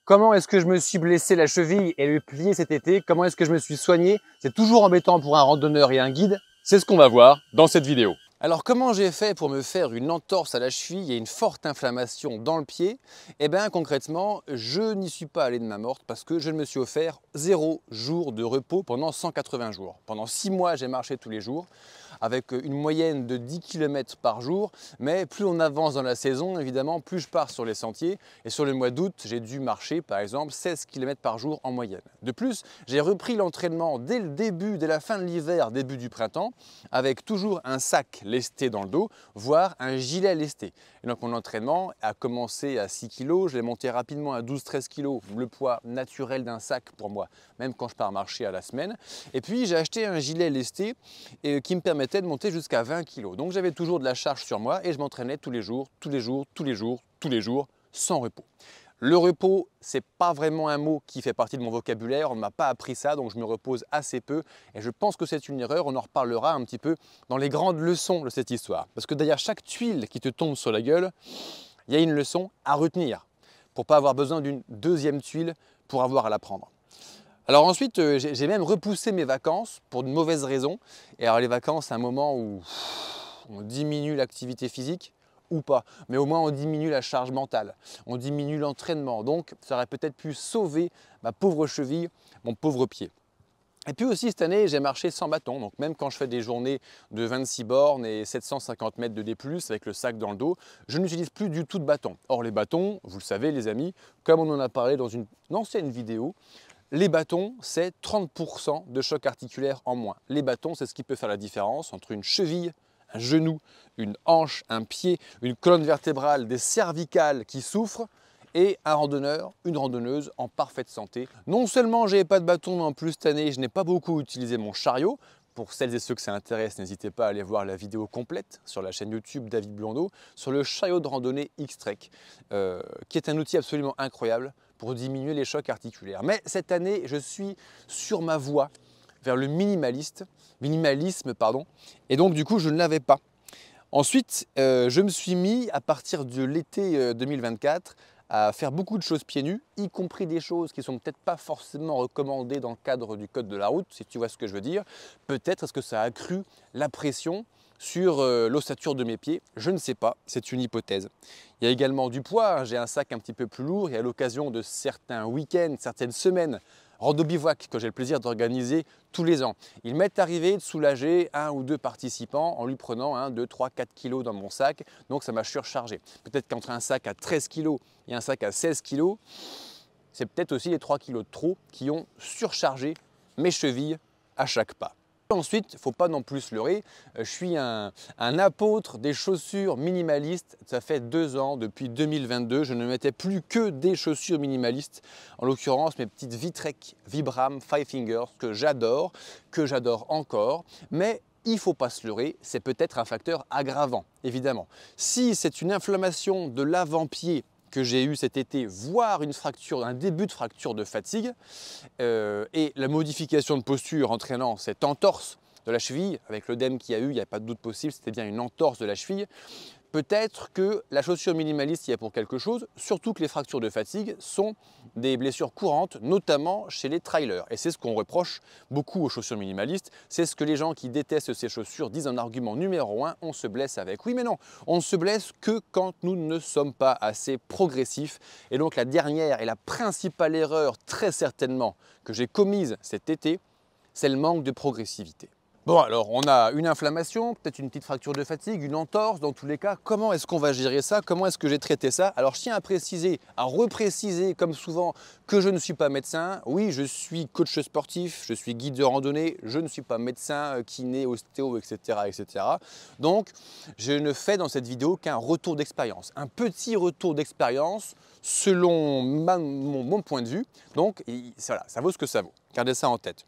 Comment est-ce que je me suis blessé la cheville et le plié cet été? Comment est-ce que je me suis soigné? C'est toujours embêtant pour un randonneur et un guide. C'est ce qu'on va voir dans cette vidéo. Alors comment j'ai fait pour me faire une entorse à la cheville et une forte inflammation dans le pied? Eh bien concrètement, je n'y suis pas allé de main morte parce que je me suis offert 0 jour de repos pendant 180 jours. Pendant 6 mois, j'ai marché tous les jours avec une moyenne de 10 km par jour. Mais plus on avance dans la saison, évidemment, plus je pars sur les sentiers. Et sur le mois d'août, j'ai dû marcher par exemple 16 km par jour en moyenne. De plus, j'ai repris l'entraînement dès le début, dès la fin de l'hiver, début du printemps, avec toujours un sac lesté dans le dos, voire un gilet lesté. Et donc mon entraînement a commencé à 6 kg, je l'ai monté rapidement à 12-13 kg, le poids naturel d'un sac pour moi, même quand je pars marcher à la semaine. Et puis j'ai acheté un gilet lesté qui me permettait de monter jusqu'à 20 kg. Donc j'avais toujours de la charge sur moi et je m'entraînais tous les jours, sans repos. Le repos, c'est pas vraiment un mot qui fait partie de mon vocabulaire, on ne m'a pas appris ça, donc je me repose assez peu et je pense que c'est une erreur, on en reparlera un petit peu dans les grandes leçons de cette histoire. Parce que derrière chaque tuile qui te tombe sur la gueule, il y a une leçon à retenir pour ne pas avoir besoin d'une deuxième tuile pour avoir à la prendre. Alors ensuite, j'ai même repoussé mes vacances pour de mauvaises raisons. Et alors les vacances, c'est un moment où on diminue l'activité physique, ou pas, mais au moins on diminue la charge mentale, on diminue l'entraînement, donc ça aurait peut-être pu sauver ma pauvre cheville, mon pauvre pied. Et puis aussi cette année, j'ai marché sans bâton, donc même quand je fais des journées de 26 bornes et 750 mètres de D+, avec le sac dans le dos, je n'utilise plus du tout de bâton. Or les bâtons, vous le savez les amis, comme on en a parlé dans une ancienne vidéo, les bâtons, c'est 30% de choc articulaire en moins. Les bâtons, c'est ce qui peut faire la différence entre une cheville, un genou, une hanche, un pied, une colonne vertébrale, des cervicales qui souffrent et un randonneur, une randonneuse en parfaite santé. Non seulement je n'avais pas de bâton, mais en plus cette année, je n'ai pas beaucoup utilisé mon chariot. Pour celles et ceux que ça intéresse, n'hésitez pas à aller voir la vidéo complète sur la chaîne YouTube David Blondeau sur le chariot de randonnée X-Trek, qui est un outil absolument incroyable pour diminuer les chocs articulaires. Mais cette année, je suis sur ma voie vers le minimalisme, et donc du coup je ne l'avais pas. Ensuite, je me suis mis à partir de l'été 2024 à faire beaucoup de choses pieds nus, y compris des choses qui ne sont peut-être pas forcément recommandées dans le cadre du code de la route, si tu vois ce que je veux dire. Peut-être est-ce que ça a accru la pression sur l'ossature de mes pieds, je ne sais pas, c'est une hypothèse. Il y a également du poids, j'ai un sac un petit peu plus lourd et à l'occasion de certains week-ends, certaines semaines, rando bivouac que j'ai le plaisir d'organiser tous les ans. Il m'est arrivé de soulager un ou deux participants en lui prenant 1, 2, 3, 4 kg dans mon sac, donc ça m'a surchargé. Peut-être qu'entre un sac à 13 kg et un sac à 16 kg, c'est peut-être aussi les 3 kg de trop qui ont surchargé mes chevilles à chaque pas. Ensuite, il ne faut pas non plus se leurrer, je suis un apôtre des chaussures minimalistes. Ça fait 2 ans, depuis 2022, je ne mettais plus que des chaussures minimalistes. En l'occurrence, mes petites Vitrek Vibram Five Fingers que j'adore encore. Mais il ne faut pas se leurrer, c'est peut-être un facteur aggravant, évidemment. Si c'est une inflammation de l'avant-pied que j'ai eu cet été, voire une fracture, un début de fracture de fatigue, et la modification de posture entraînant cette entorse de la cheville, avec l'œdème qu'il y a eu, il n'y a pas de doute possible, c'était bien une entorse de la cheville. Peut-être que la chaussure minimaliste y est pour quelque chose, surtout que les fractures de fatigue sont des blessures courantes, notamment chez les trailers. Et c'est ce qu'on reproche beaucoup aux chaussures minimalistes, c'est ce que les gens qui détestent ces chaussures disent en argument numéro 1, on se blesse avec. Oui mais non, on ne se blesse que quand nous ne sommes pas assez progressifs. Et donc la dernière et la principale erreur, très certainement, que j'ai commise cet été, c'est le manque de progressivité. Bon alors, on a une inflammation, peut-être une petite fracture de fatigue, une entorse, dans tous les cas, comment est-ce qu'on va gérer ça? Comment est-ce que j'ai traité ça? Alors je tiens à préciser, à repréciser comme souvent que je ne suis pas médecin. Oui, je suis coach sportif, je suis guide de randonnée, je ne suis pas médecin, kiné, ostéo, etc., etc. Donc, je ne fais dans cette vidéo qu'un retour d'expérience, un petit retour d'expérience selon mon point de vue. Donc, voilà, ça vaut ce que ça vaut. Gardez ça en tête.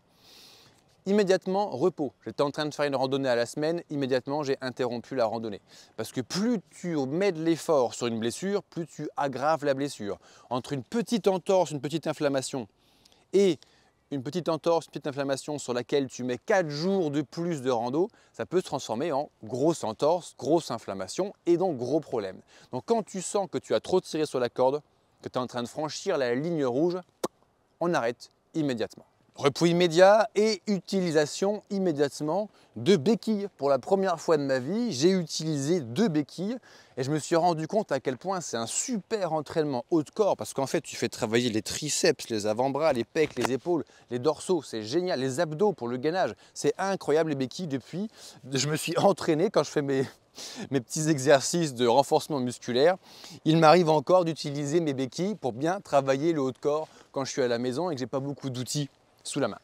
Immédiatement, repos. J'étais en train de faire une randonnée à la semaine, immédiatement j'ai interrompu la randonnée. Parce que plus tu mets de l'effort sur une blessure, plus tu aggraves la blessure. Entre une petite entorse, une petite inflammation et une petite entorse, une petite inflammation sur laquelle tu mets 4 jours de plus de rando, ça peut se transformer en grosse entorse, grosse inflammation et donc gros problème. Donc quand tu sens que tu as trop tiré sur la corde, que tu es en train de franchir la ligne rouge, on arrête immédiatement. Repos immédiat et utilisation immédiatement de béquilles. Pour la première fois de ma vie, j'ai utilisé 2 béquilles et je me suis rendu compte à quel point c'est un super entraînement haut de corps parce qu'en fait, tu fais travailler les triceps, les avant-bras, les pecs, les épaules, les dorsaux, c'est génial, les abdos pour le gainage. C'est incroyable les béquilles depuis. Je me suis entraîné quand je fais mes petits exercices de renforcement musculaire. Il m'arrive encore d'utiliser mes béquilles pour bien travailler le haut de corps quand je suis à la maison et que j'ai pas beaucoup d'outils sous la main.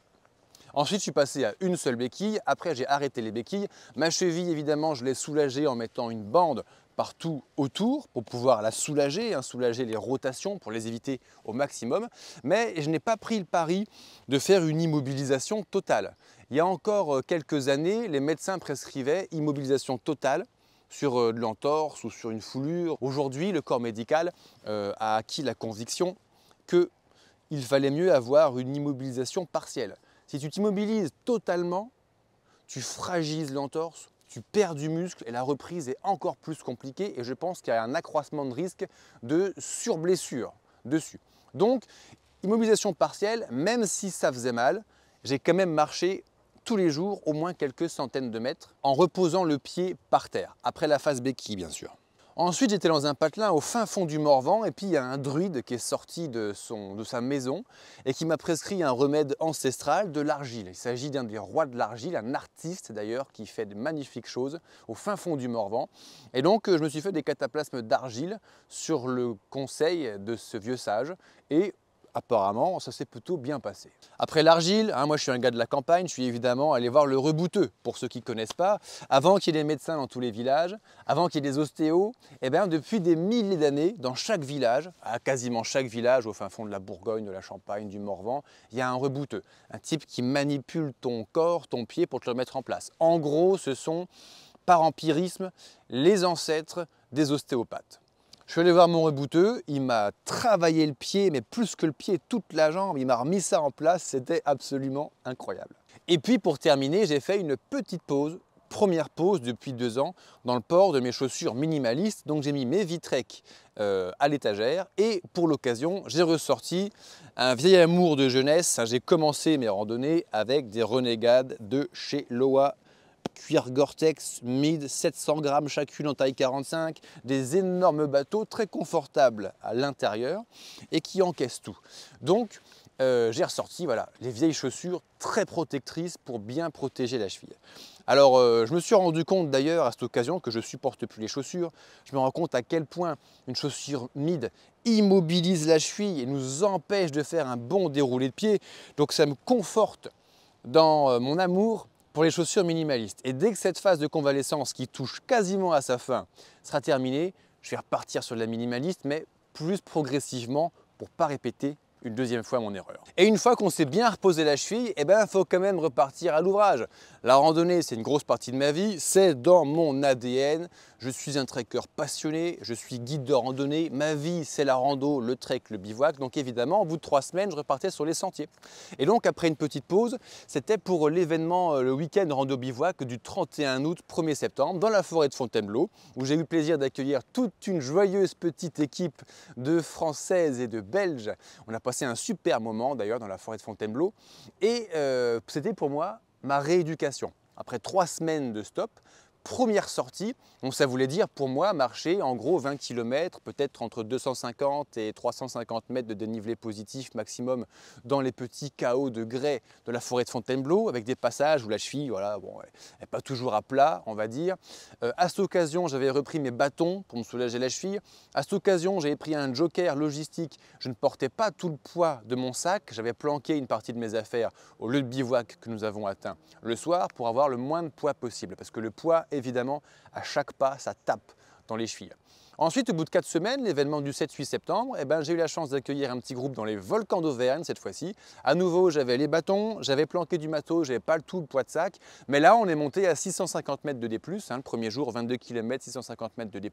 Ensuite, je suis passé à une seule béquille. Après, j'ai arrêté les béquilles. Ma cheville, évidemment, je l'ai soulagée en mettant une bande partout autour pour pouvoir la soulager, soulager les rotations pour les éviter au maximum. Mais je n'ai pas pris le pari de faire une immobilisation totale. Il y a encore quelques années, les médecins prescrivaient immobilisation totale sur de l'entorse ou sur une foulure. Aujourd'hui, le corps médical a acquis la conviction qu'il fallait mieux avoir une immobilisation partielle. Si tu t'immobilises totalement, tu fragilises l'entorse, tu perds du muscle et la reprise est encore plus compliquée et je pense qu'il y a un accroissement de risque de surblessure dessus. Donc, immobilisation partielle, même si ça faisait mal, j'ai quand même marché tous les jours au moins quelques centaines de mètres en reposant le pied par terre, après la phase béquille bien sûr. Ensuite, j'étais dans un patelin au fin fond du Morvan et puis il y a un druide qui est sorti de sa maison et qui m'a prescrit un remède ancestral, de l'argile. Il s'agit d'un des rois de l'argile, un artiste d'ailleurs qui fait de magnifiques choses au fin fond du Morvan. Et donc, je me suis fait des cataplasmes d'argile sur le conseil de ce vieux sage et apparemment, ça s'est plutôt bien passé. Après l'argile, moi je suis un gars de la campagne, je suis évidemment allé voir le rebouteux. Pour ceux qui ne connaissent pas, avant qu'il y ait des médecins dans tous les villages, avant qu'il y ait des ostéos, depuis des milliers d'années, dans chaque village, à quasiment chaque village, au fin fond de la Bourgogne, de la Champagne, du Morvan, il y a un rebouteux. Un type qui manipule ton corps, ton pied pour te le mettre en place. En gros, ce sont, par empirisme, les ancêtres des ostéopathes. Je suis allé voir mon rebouteux, il m'a travaillé le pied, mais plus que le pied, toute la jambe, il m'a remis ça en place, c'était absolument incroyable. Et puis pour terminer, j'ai fait une petite pause, première pause depuis 2 ans, dans le port de mes chaussures minimalistes. Donc j'ai mis mes Vitrek à l'étagère et pour l'occasion, j'ai ressorti un vieil amour de jeunesse. J'ai commencé mes randonnées avec des Renegades de chez Lowa. Cuir Gore-Tex mid 700 grammes chacune en taille 45, des énormes bateaux très confortables à l'intérieur et qui encaissent tout. Donc j'ai ressorti les vieilles chaussures très protectrices pour bien protéger la cheville. Alors je me suis rendu compte d'ailleurs à cette occasion que je ne supporte plus les chaussures. Je me rends compte à quel point une chaussure mid immobilise la cheville et nous empêche de faire un bon déroulé de pied. Donc ça me conforte dans mon amour pour les chaussures minimalistes. Et dès que cette phase de convalescence qui touche quasiment à sa fin sera terminée, je vais repartir sur la minimaliste, mais plus progressivement pour ne pas répéter une deuxième fois mon erreur. Et une fois qu'on s'est bien reposé la cheville, il faut quand même repartir à l'ouvrage. La randonnée, c'est une grosse partie de ma vie, c'est dans mon ADN. Je suis un trekker passionné, je suis guide de randonnée. Ma vie, c'est la rando, le trek, le bivouac. Donc évidemment, au bout de 3 semaines, je repartais sur les sentiers. Et donc après une petite pause, c'était pour l'événement, le week-end rando bivouac du 31 août, 1er septembre, dans la forêt de Fontainebleau, où j'ai eu le plaisir d'accueillir toute une joyeuse petite équipe de Françaises et de Belges. On a passé un super moment d'ailleurs dans la forêt de Fontainebleau. Et c'était pour moi ma rééducation. Après 3 semaines de stop, première sortie, donc ça voulait dire pour moi marcher en gros 20 km, peut-être entre 250 et 350 mètres de dénivelé positif maximum dans les petits cahots de grès de la forêt de Fontainebleau, avec des passages où la cheville, n'est pas toujours à plat, on va dire. À cette occasion, j'avais repris mes bâtons pour me soulager la cheville. À cette occasion, j'avais pris un joker logistique. Je ne portais pas tout le poids de mon sac. J'avais planqué une partie de mes affaires au lieu de bivouac que nous avons atteint le soir pour avoir le moins de poids possible, parce que le poids, évidemment, à chaque pas, ça tape dans les chevilles. Ensuite, au bout de 4 semaines, l'événement du 7-8 septembre, j'ai eu la chance d'accueillir un petit groupe dans les volcans d'Auvergne cette fois-ci. À nouveau, j'avais les bâtons, j'avais planqué du matos, j'avais pas tout le poids de sac. Mais là, on est monté à 650 mètres de D+. Le premier jour, 22 km, 650 mètres de D+.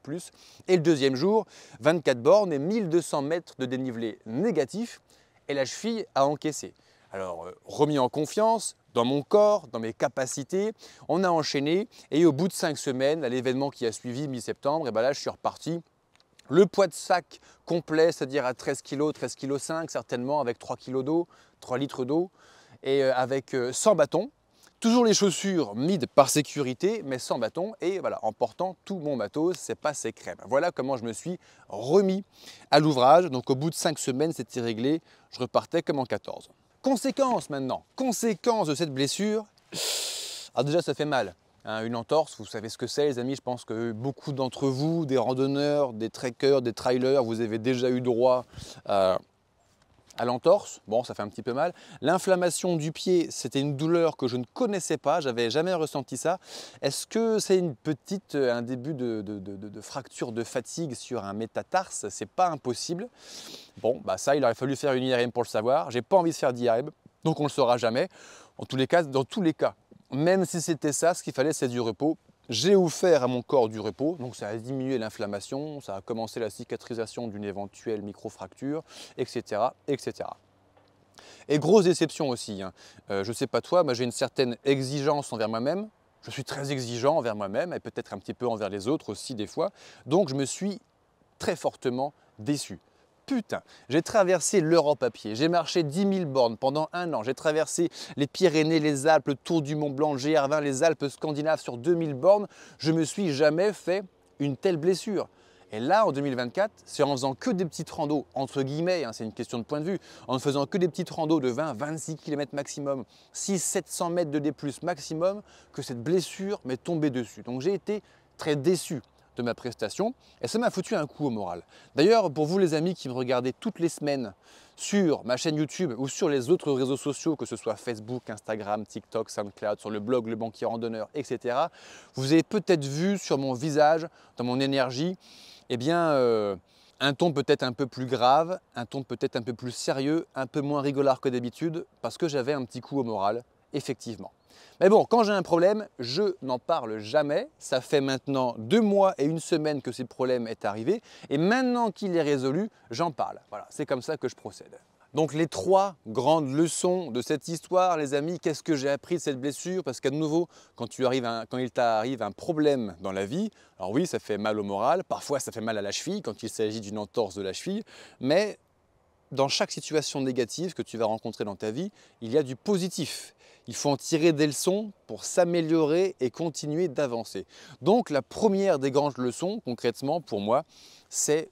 Et le deuxième jour, 24 bornes et 1200 mètres de dénivelé négatif. Et la cheville a encaissé. Alors, remis en confiance dans mon corps, dans mes capacités, on a enchaîné et au bout de 5 semaines, à l'événement qui a suivi mi-septembre, là je suis reparti Le poids de sac complet, c'est-à-dire à 13 kg, 13,5 kg certainement, avec 3 kg d'eau, 3 litres d'eau, et avec 100 bâtons. Toujours les chaussures mid par sécurité, mais sans bâton, et voilà, en portant tout mon matos, c'est pas ses crèmes. Voilà comment je me suis remis à l'ouvrage. Donc au bout de 5 semaines, c'était réglé, je repartais comme en 14. Conséquence maintenant, conséquence de cette blessure, alors déjà ça fait mal. Une entorse, vous savez ce que c'est les amis, je pense que beaucoup d'entre vous, des randonneurs, des trekkers, des trailers, vous avez déjà eu droit à l'entorse. Bon, ça fait un petit peu mal. L'inflammation du pied, c'était une douleur que je ne connaissais pas, j'avais jamais ressenti ça. Est-ce que c'est un début de fracture de fatigue sur un métatarse? C'est pas impossible. Bon, bah ça, il aurait fallu faire une IRM pour le savoir. J'ai pas envie de faire d'IRM, donc on le saura jamais. En tous les cas, dans tous les cas, même si c'était ça, ce qu'il fallait, c'est du repos. J'ai offert à mon corps du repos, donc ça a diminué l'inflammation, ça a commencé la cicatrisation d'une éventuelle microfracture, etc., etc. Et grosse déception aussi, hein. Je ne sais pas toi, mais j'ai une certaine exigence envers moi-même. Je suis très exigeant envers moi-même et peut-être un petit peu envers les autres aussi des fois. Donc je me suis très fortement déçu. Putain, j'ai traversé l'Europe à pied, j'ai marché 10 000 bornes pendant 1 an, j'ai traversé les Pyrénées, les Alpes, le Tour du Mont Blanc, le GR20, les Alpes scandinaves sur 2000 bornes. Je ne me suis jamais fait une telle blessure. Et là, en 2024, c'est en faisant que des petites randos, entre guillemets, hein, c'est une question de point de vue, en ne faisant que des petites randos de 20-26 km maximum, 600-700 mètres de D+, maximum, que cette blessure m'est tombée dessus. Donc j'ai été très déçu de ma prestation et ça m'a foutu un coup au moral. D'ailleurs, pour vous les amis qui me regardez toutes les semaines sur ma chaîne YouTube ou sur les autres réseaux sociaux, que ce soit Facebook, Instagram, TikTok, SoundCloud, sur le blog Le Banquier Randonneur, etc., vous avez peut-être vu sur mon visage, dans mon énergie, eh bien, un ton peut-être un peu plus grave, un ton peut-être un peu plus sérieux, un peu moins rigolard que d'habitude, parce que j'avais un petit coup au moral, effectivement. Mais bon, quand j'ai un problème, je n'en parle jamais. Ça fait maintenant 2 mois et 1 semaine que ce problème est arrivé. Et maintenant qu'il est résolu, j'en parle. Voilà, c'est comme ça que je procède. Donc les 3 grandes leçons de cette histoire, les amis, qu'est-ce que j'ai appris de cette blessure? Parce qu'à nouveau, quand il t'arrive un problème dans la vie, alors oui, ça fait mal au moral, parfois ça fait mal à la cheville quand il s'agit d'une entorse de la cheville, mais dans chaque situation négative que tu vas rencontrer dans ta vie, il y a du positif. Il faut en tirer des leçons pour s'améliorer et continuer d'avancer. Donc la première des grandes leçons, concrètement pour moi, c'est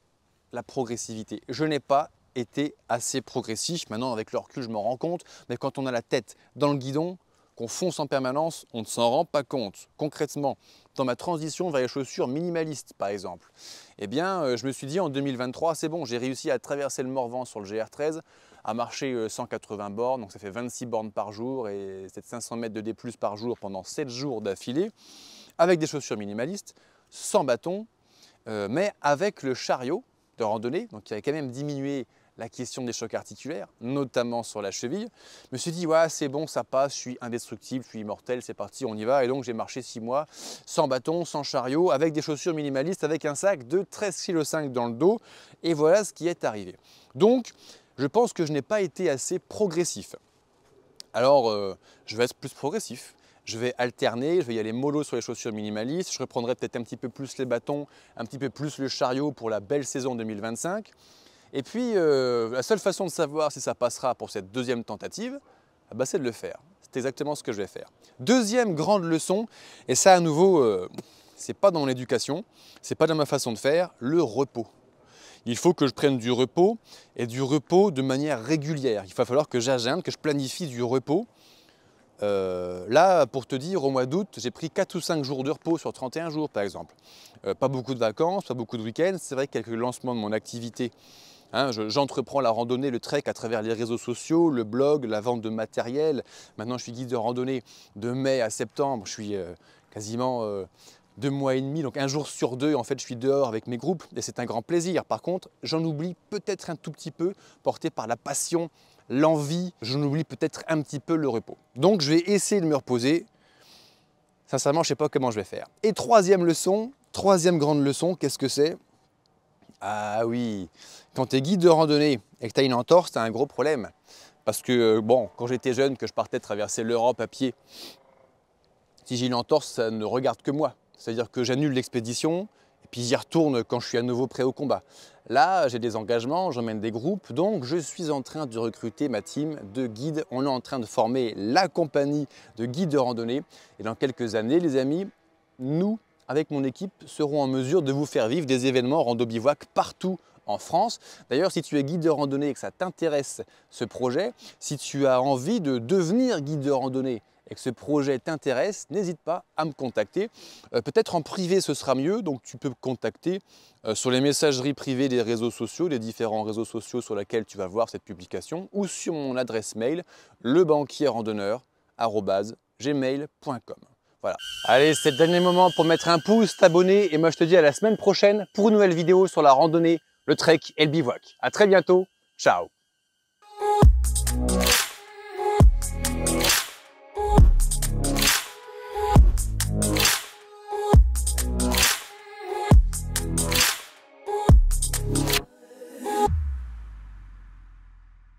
la progressivité. Je n'ai pas été assez progressif. Maintenant, avec le recul, je m'en rends compte. Mais quand on a la tête dans le guidon, qu'on fonce en permanence, on ne s'en rend pas compte. Concrètement, dans ma transition vers les chaussures minimalistes, par exemple, eh bien, je me suis dit en 2023, c'est bon, j'ai réussi à traverser le Morvan sur le GR13, à marcher 180 bornes, donc ça fait 26 bornes par jour et 500 mètres de D+ par jour pendant 7 jours d'affilée, avec des chaussures minimalistes, sans bâton, mais avec le chariot de randonnée, donc qui avait quand même diminué la question des chocs articulaires, notamment sur la cheville. Je me suis dit, ouais, c'est bon, ça passe, je suis indestructible, je suis immortel, c'est parti, on y va. Et donc j'ai marché 6 mois sans bâton, sans chariot, avec des chaussures minimalistes, avec un sac de 13,5 kg dans le dos. Et voilà ce qui est arrivé. Donc, je pense que je n'ai pas été assez progressif. Alors, je vais être plus progressif. Je vais alterner, je vais y aller mollo sur les chaussures minimalistes. Je reprendrai peut-être un petit peu plus les bâtons, un petit peu plus le chariot pour la belle saison 2025. Et puis, la seule façon de savoir si ça passera pour cette deuxième tentative, c'est de le faire. C'est exactement ce que je vais faire. Deuxième grande leçon, et ça à nouveau, c'est pas dans l'éducation, c'est pas dans ma façon de faire, le repos. Il faut que je prenne du repos et du repos de manière régulière. Il va falloir que j'agende, que je planifie du repos. Là, pour te dire, au mois d'août, j'ai pris 4 ou 5 jours de repos sur 31 jours, par exemple. Pas beaucoup de vacances, pas beaucoup de week-ends. C'est vrai qu'avec le lancement de mon activité, j'entreprends la randonnée, le trek à travers les réseaux sociaux, le blog, la vente de matériel. Maintenant, je suis guide de randonnée de mai à septembre. Je suis quasiment 2 mois et demi, donc 1 jour sur 2, en fait, je suis dehors avec mes groupes et c'est un grand plaisir. Par contre, j'en oublie peut-être un tout petit peu, porté par la passion, l'envie, j'en oublie peut-être un petit peu le repos. Donc, je vais essayer de me reposer. Sincèrement, je ne sais pas comment je vais faire. Et troisième leçon, troisième grande leçon, qu'est-ce que c'est? Ah oui, quand tu es guide de randonnée et que tu as une entorse, tu as un gros problème. Parce que, bon, quand j'étais jeune, que je partais traverser l'Europe à pied, si j'ai une entorse, ça ne regarde que moi. C'est-à-dire que j'annule l'expédition, et puis j'y retourne quand je suis à nouveau prêt au combat. Là, j'ai des engagements, j'emmène des groupes, donc je suis en train de recruter ma team de guides. On est en train de former la compagnie de guides de randonnée. Et dans quelques années, les amis, nous, avec mon équipe, serons en mesure de vous faire vivre des événements rando bivouac partout en France. D'ailleurs, si tu es guide de randonnée et que ça t'intéresse ce projet, si tu as envie de devenir guide de randonnée et que ce projet t'intéresse, n'hésite pas à me contacter. Peut-être en privé, ce sera mieux, donc tu peux me contacter sur les messageries privées des réseaux sociaux, les différents réseaux sociaux sur lesquels tu vas voir cette publication, ou sur mon adresse mail, lebanquierrandonneur@gmail.com. Voilà. Allez, c'est le dernier moment pour mettre un pouce, t'abonner, et moi je te dis à la semaine prochaine pour une nouvelle vidéo sur la randonnée, le trek et le bivouac. À très bientôt, ciao!